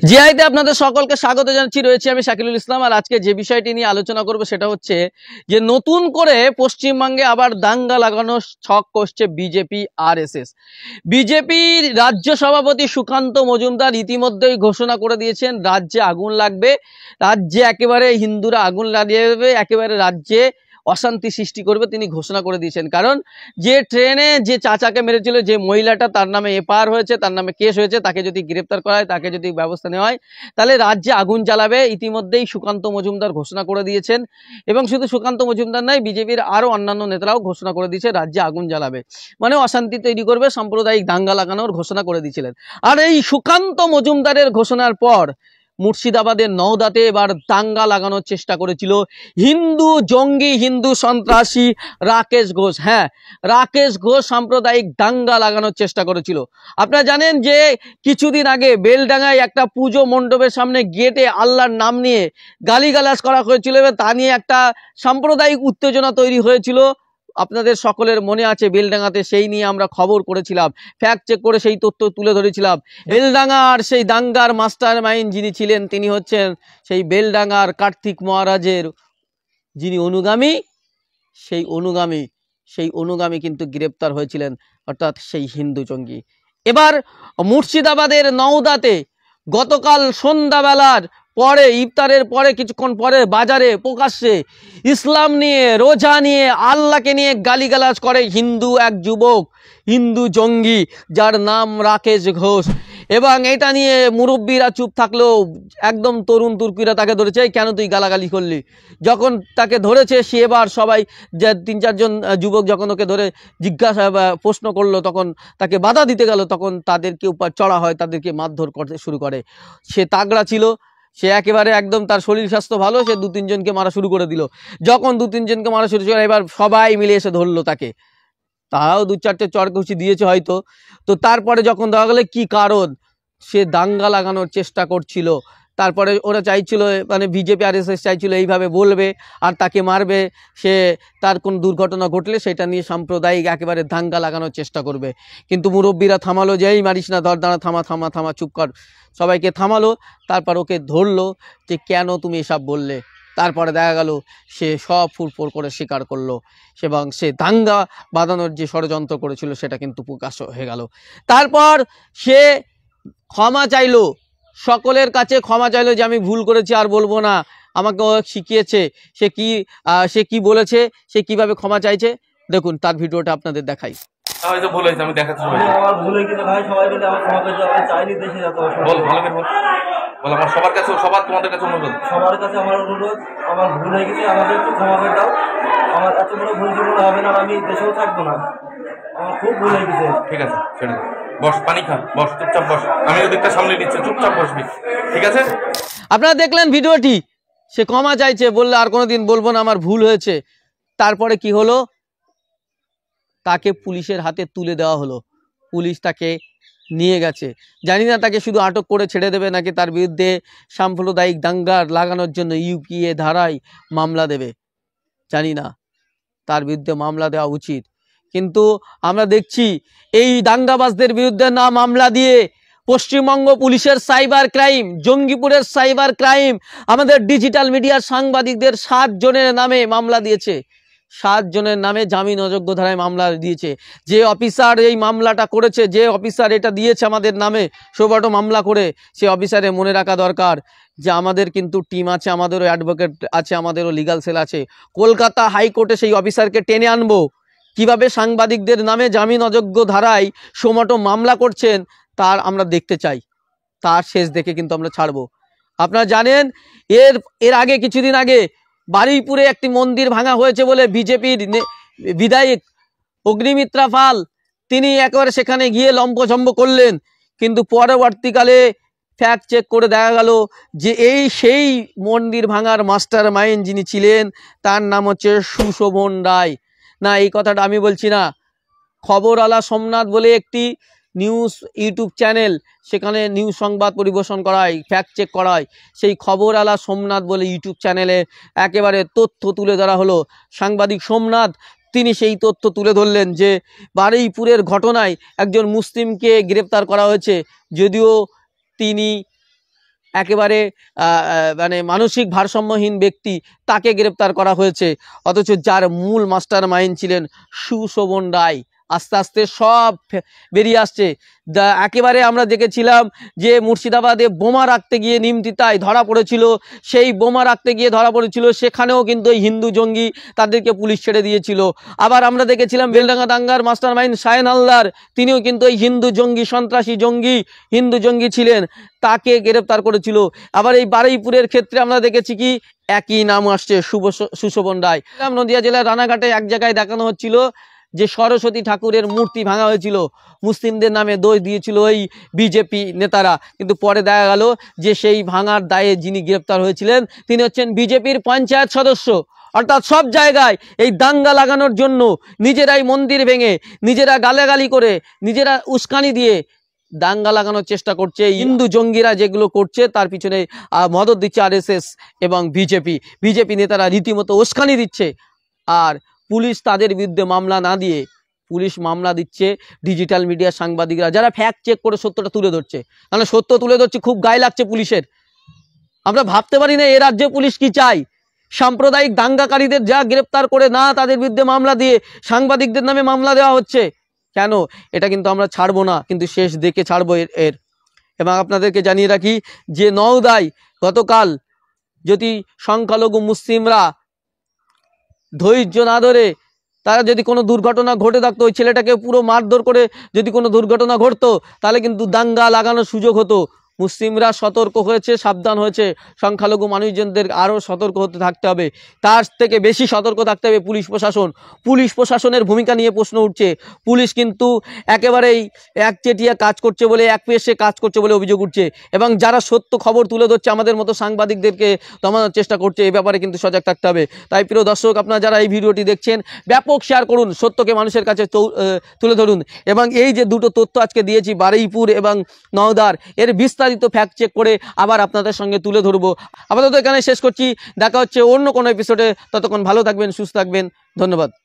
জিআইতে আপনাদের সকলকে স্বাগত জানাচ্ছি। রয়েছে আমি শাকিলুল ইসলাম। আর আজকে যে বিষয়টি নিয়ে আলোচনা করব সেটা হচ্ছে যে নতুন করে পশ্চিমবঙ্গে আবার দাঙ্গা লাগানোর ছক কষছে বিজেপি আরএসএস। বিজেপির রাজ্য সভাপতি সুকান্ত মজুমদার ইতিমধ্যেই ঘোষণা করে দিয়েছেন রাজ্যে আগুন লাগবে, রাজ্যে একেবারে হিন্দুরা আগুন লাগিয়ে দেবে, একেবারে রাজ্যে অশান্তি সৃষ্টি করবে তিনি ঘোষণা করে দিয়েছেন। কারণ যে ট্রেনে যে চাচাকে মেরেছিল, যে মহিলাটা, তার নামে এফআইআর হয়েছে, তার নামে কেস হয়েছে, তাকে যদি গ্রেপ্তার করা হয়, তাকে যদি ব্যবস্থা নেওয়া হয়, তাহলে রাজ্যে আগুন জ্বালাবে ইতিমধ্যেই সুকান্ত মজুমদার ঘোষণা করে দিয়েছেন। এবং শুধু সুকান্ত মজুমদার নয়, বিজেপির আরও অন্যান্য নেতারাও ঘোষণা করে দিয়েছে রাজ্যে আগুন জ্বালাবে, মানে অশান্তি তৈরি করবে, সাম্প্রদায়িক দাঙ্গা লাগানোর ঘোষণা করে দিয়েছিলেন। আর এই সুকান্ত মজুমদারের ঘোষণার পর মুর্শিদাবাদের নওদাতে এবার দাঙ্গা লাগানোর চেষ্টা করেছিল হিন্দু জঙ্গি, হিন্দু সন্ত্রাসী রাকেশ ঘোষ। হ্যাঁ, রাকেশ ঘোষ সাম্প্রদায়িক দাঙ্গা লাগানোর চেষ্টা করেছিল। আপনারা জানেন যে কিছুদিন আগে বেলডাঙ্গায় একটা পুজো মণ্ডপের সামনে গেটে আল্লাহর নাম নিয়ে গালিগালাজ করা হয়েছিল এবং তা নিয়ে একটা সাম্প্রদায়িক উত্তেজনা তৈরি হয়েছিল। আপনাদের সকলের মনে আছে বেলডাঙ্গাতে সেই নিয়ে আমরা খবর করেছিলাম, ফ্যাক্ট চেক করে সেই তথ্য তুলে ধরেছিলাম। বেলডাঙ্গার সেই দাঙ্গার মাস্টার মাইন্ড যিনি ছিলেন তিনি হচ্ছেন সেই বেলডাঙ্গার কার্তিক মহারাজের যিনি অনুগামী, সেই অনুগামী কিন্তু গ্রেপ্তার হয়েছিলেন, অর্থাৎ সেই হিন্দু জঙ্গি। এবার মুর্শিদাবাদের নওদাতে গতকাল সন্ধ্যাবেলার পরে, ইফতারের পরে কিছুক্ষণ পরে বাজারে প্রকাশ্যে ইসলাম নিয়ে, রোজা নিয়ে, আল্লাহকে নিয়ে গালিগালাজ করে হিন্দু এক যুবক, হিন্দু জঙ্গি যার নাম রাকেশ ঘোষ। এবং এটা নিয়ে মুরব্বীরা চুপ থাকলেও একদম তরুণ তুর্কিরা তাকে ধরেছে, কেন তুই গালাগালি করলি। যখন তাকে ধরেছে সে এবার সবাই যে 3-4 জন যুবক যখন ওকে ধরে জিজ্ঞাসা বা প্রশ্ন করলো, তখন তাকে বাধা দিতে গেল, তখন তাদেরকে উপর চড়া হয়, তাদেরকে মারধর করতে শুরু করে। সে তাগড়া ছিল, সে একেবারে একদম তার শরীর স্বাস্থ্য ভালো, সে 2-3 জনকে মারা শুরু করে দিল। যখন 2-3 জনকে মারা শুরু করে, এবার সবাই মিলে এসে ধরলো তাকে, তারাও 2-4টে চড়ঘুষি দিয়েছে হয়তো। তো তারপরে যখন দেখা গেলে কি কারণ, সে দাঙ্গা লাগানোর চেষ্টা করছিল। তারপরে ওরা চাইছিল, মানে বিজেপি আরএসএস চাইছিল এইভাবে বলবে আর তাকে মারবে, সে তার কোন দুর্ঘটনা ঘটলে সেটা নিয়ে সাম্প্রদায়িক একেবারে দাঙ্গা লাগানোর চেষ্টা করবে। কিন্তু মুরব্বীরা থামালো, যে এই মারিস না, ধর, দাঁড়া, থামা থামা থামা, চুপ কর, সবাইকে থামালো। তারপর ওকে ধরলো যে কেন তুমি এসব বললে। তারপরে দেখা গেল সে সব ফুরফুর করে স্বীকার করলো এবং সে দাঙ্গা বাঁধানোর যে ষড়যন্ত্র করেছিল সেটা কিন্তু প্রকাশ হয়ে গেল। তারপর সে ক্ষমা চাইলো, সকলের কাছে ক্ষমা চাইলো যে আমি ভুল করেছি, আর বলবো না, আমাকে ও শিখিয়েছে। সে কি বলেছে, সে কিভাবে ক্ষমা চাইছে, দেখুন তার ভিডিওটা আপনাদের দেখাই। আমি দেখাচ্ছি আমার ভুল হয়ে গেছে ভাই, সবাই মিলে আমার ক্ষমা করে দাও, আমি চাইনি দেশে যেতে। বল ভালো করে বল। আমার সবার কাছে, তোমাদের কাছে অনুরোধ, সবার কাছে আমার অনুরোধ, আমার ভুল হয়ে গেছে, আমাদের একটু ক্ষমা করে দাও। আমার এত বড় ভুল জীবনে হবে না, আমি দেশেও থাকবো না, আমার খুব ভুল হয়ে গেছে। ঠিক আছে, ছেড়ে বস, পানি খা, বস, চুপচাপ বস, আমি ওদিকটা সামনে নিচ্ছি, চুপচাপ বসবি, ঠিক আছে। আপনারা দেখলেন ভিডিওটি, সে ক্ষমা চাইছে, বললে আর কোনোদিন বলবো না, আমার ভুল হয়েছে। তারপরে কি হলো, তাকে পুলিশের হাতে তুলে দেওয়া হলো, পুলিশ তাকে নিয়ে গেছে। জানি না তাকে শুধু আটক করে ছেড়ে দেবে নাকি তার বিরুদ্ধে সাম্প্রদায়িক দাঙ্গা লাগানোর জন্য ইউপিএ ধারায় মামলা দেবে, জানি না, তার বিরুদ্ধে মামলা দেওয়া উচিত। কিন্তু আমরা দেখছি এই দাঙ্গাবাজদের বিরুদ্ধে না মামলা দিয়ে পশ্চিমবঙ্গ পুলিশের সাইবার ক্রাইম, জঙ্গিপুরের সাইবার ক্রাইম আমাদের ডিজিটাল মিডিয়ার সাংবাদিকদের 7 জনের নামে মামলা দিয়েছে, 7 জনের নামে জামিন অযোগ্য ধারায় মামলা দিয়েছে। যে অফিসার এই মামলাটা করেছে, যে অফিসার এটা দিয়েছে আমাদের নামে সোবাটো মামলা করে, সে অফিসারে মনে রাখা দরকার যে আমাদের কিন্তু টিম আছে, আমাদেরও অ্যাডভোকেট আছে, আমাদেরও লিগাল সেল আছে। কলকাতা হাইকোর্টে সেই অফিসারকে টেনে আনবো, কিভাবে সাংবাদিকদের নামে জামিন অযোগ্য ধারায় সোমাটো মামলা করছেন তার আমরা দেখতে চাই, তার শেষ দেখে কিন্তু আমরা ছাড়বো। আপনারা জানেন এর আগে, কিছুদিন আগে বারুইপুরে একটি মন্দির ভাঙা হয়েছে বলে বিজেপির বিধায়ক অগ্নিমিত্রা পাল তিনি একেবারে সেখানে গিয়ে লম্পঝম্প করলেন। কিন্তু পরবর্তীকালে ফ্যাক্ট চেক করে দেখা গেল যে সেই মন্দির ভাঙার মাস্টার মাইন্ড যিনি ছিলেন তার নাম হচ্ছে সুশোভন রায়। না, এই কথাটা আমি বলছি না, খবরওয়ালা সোমনাথ বলে একটি নিউজ ইউটিউব চ্যানেল, সেখানে নিউজ সংবাদ পরিবেশন করায়, ফ্যাক্ট চেক করায়, সেই খবরওয়ালা সোমনাথ বলে ইউটিউব চ্যানেলে একেবারে তথ্য তুলে ধরা হলো। সাংবাদিক সোমনাথ তিনি সেই তথ্য তুলে ধরলেন যে বারুইপুরের ঘটনায় একজন মুসলিমকে গ্রেপ্তার করা হয়েছে, যদিও তিনি একেবারে মানে মানসিক ভারসাম্যহীন ব্যক্তি, তাকে গ্রেপ্তার করা হয়েছে। অথচ যার মূল মাস্টার মাইন্ড ছিলেন সুশোভন রায়, আস্তে আস্তে সব বেরিয়ে আসছে। একেবারে আমরা দেখেছিলাম যে মুর্শিদাবাদে বোমা রাখতে গিয়ে নিমতিতায় ধরা পড়েছিল, সেই বোমা রাখতে গিয়ে ধরা পড়েছিল, সেখানেও কিন্তু এই হিন্দু জঙ্গি তাদেরকে পুলিশ ছেড়ে দিয়েছিল। আবার আমরা দেখেছিলাম বেলডাঙ্গা দাঙ্গার মাস্টার মাইন্ড শাহেন হালদার, তিনিও কিন্তু এই হিন্দু জঙ্গি, সন্ত্রাসী জঙ্গি, হিন্দু জঙ্গি ছিলেন, তাকে গ্রেপ্তার করেছিল। আবার এই বারুইপুরের ক্ষেত্রে আমরা দেখেছি কি একই নাম আসছে, সুশোভন রায়। নদিয়া জেলার রানাঘাটে এক জায়গায় দেখানো হচ্ছিল যে সরস্বতী ঠাকুরের মূর্তি ভাঙা হয়েছিল, মুসলিমদের নামে দোষ দিয়েছিল ওই বিজেপি নেতারা, কিন্তু পরে দেখা গেল যে সেই ভাঙার দায়ে যিনি গ্রেপ্তার হয়েছিলেন তিনি হচ্ছেন বিজেপির পঞ্চায়েত সদস্য। অর্থাৎ সব জায়গায় এই দাঙ্গা লাগানোর জন্য নিজেরাই মন্দির ভেঙে, নিজেরা গালাগালি করে, নিজেরা উস্কানি দিয়ে দাঙ্গা লাগানোর চেষ্টা করছে। হিন্দু জঙ্গিরা যেগুলো করছে তার পিছনে মদত দিচ্ছে আরএসএস এবং বিজেপি নেতারা রীতিমতো উস্কানি দিচ্ছে। আর পুলিশ তাদের বিরুদ্ধে মামলা না দিয়ে পুলিশ মামলা দিচ্ছে ডিজিটাল মিডিয়ার সাংবাদিকরা, যারা ফ্যাক্ট চেক করে সত্যটা তুলে ধরছে। মানে সত্য তুলে ধরছে, খুব গায়ে লাগছে পুলিশের। আমরা ভাবতে পারি না এ রাজ্যে পুলিশ কি চায়। সাম্প্রদায়িক দাঙ্গাকারীদের যা গ্রেপ্তার করে না তাদের বিরুদ্ধে মামলা দিয়ে সাংবাদিকদের নামে মামলা দেওয়া হচ্ছে কেন? এটা কিন্তু আমরা ছাড়বো না, কিন্তু শেষ দেখে ছাড়বো এর। এবং আপনাদেরকে জানিয়ে রাখি যে নওদায় গতকাল যদি সংখ্যালঘু মুসলিমরা ধৈর্য না ধরে, তারা যদি কোনো দুর্ঘটনা ঘটে থাকতো, ওই ছেলেটাকে পুরো মারধর করে যদি কোনো দুর্ঘটনা ঘটতো, তাহলে কিন্তু দাঙ্গা লাগানোর সুযোগ হতো। মুসলিমরা সতর্ক হয়েছে, সাবধান হয়েছে, সংখ্যালঘু মানুষজনদের আরও সতর্ক হতে থাকতে হবে। তার থেকে বেশি সতর্ক থাকতে হবে পুলিশ প্রশাসনের ভূমিকা নিয়ে প্রশ্ন উঠছে। পুলিশ কিন্তু একেবারেই একচেটিয়া কাজ করছে বলে, এক পেশে কাজ করছে বলে অভিযোগ উঠছে, এবং যারা সত্য খবর তুলে ধরছে আমাদের মতো সাংবাদিকদেরকে দমানোর চেষ্টা করছে, এ ব্যাপারে কিন্তু সজাগ থাকতে হবে। তাই প্রিয় দর্শক, আপনারা যারা এই ভিডিওটি দেখছেন, ব্যাপক শেয়ার করুন, সত্যকে মানুষের কাছে তুলে ধরুন। এবং এই যে দুটো তথ্য আজকে দিয়েছি, বারুইপুর এবং নওদার, এর বিস্তারিত ফ্যাক্ট চেক করে আবার আপনাদের সঙ্গে তুলে ধরবো। আপাতত এখানে শেষ করছি, দেখা হচ্ছে অন্য কোনো এপিসোডে। ততক্ষণ ভালো থাকবেন, সুস্থ থাকবেন, ধন্যবাদ।